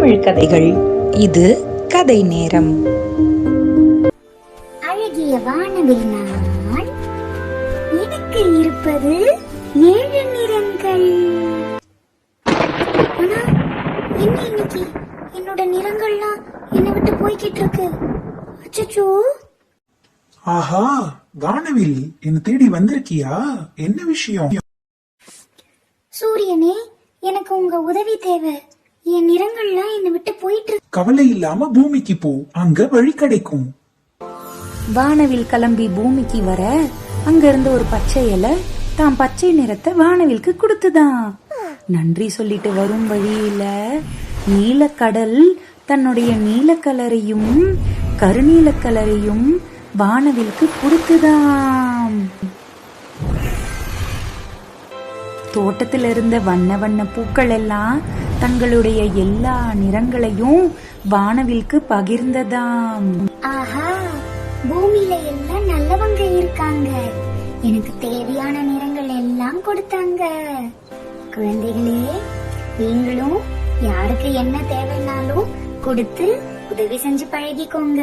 தமிழ் கதைகள். இது கதை நேரம். அழகிய வானவில் நான், எனக்கு இருப்பது 7 நிறங்கள். ஆனா என்ன இன்னைக்கு என்னோட நிறங்கள்லாம் என்னை விட்டு போய்கிட்டு இருக்கு. அச்சச்சோ! ஆஹா, வானவில் என்ன தேடி வந்திருக்கியா? என்ன விஷயம்? சூரியனே, எனக்கு உங்க உதவி தேவை. என் நிறங்கள்லாம் என்னை விட்டு போயிட்டு இருக்கு. கவலை இல்லாம பூமிக்கு போ, அங்க வழி கிடைக்கும். வானவில் கிளம்பி பூமிக்கு வர அங்க இருந்த ஒரு பச்சை இலை தான் பச்சை நிறத்தை வானவிலுக்கு கொடுத்துதான். நன்றி சொல்லிட்டு வரும் வழியில நீலக்கடல் தன்னுடைய நீல கலரையும் கருநீல கலரையும் வானவிலுக்கு கொடுத்துதான். தோட்டத்தில் இருந்த வண்ண வண்ண பூக்கள் எல்லாம் தங்களுடைய எல்லா நிறங்களையும் வானவிலுக்கு பகிர்ந்ததாம். ஆஹா, பூமியில எல்லாம் நல்லவங்க இருக்காங்க. எனக்கு தேவையான நிறங்கள் எல்லாம் கொடுத்தாங்க. குழந்தைகளே, நீங்களும் யாருக்கு என்ன தேவைன்னாலும் கொடுத்து உதவி செஞ்சு பழகிக்கோங்க.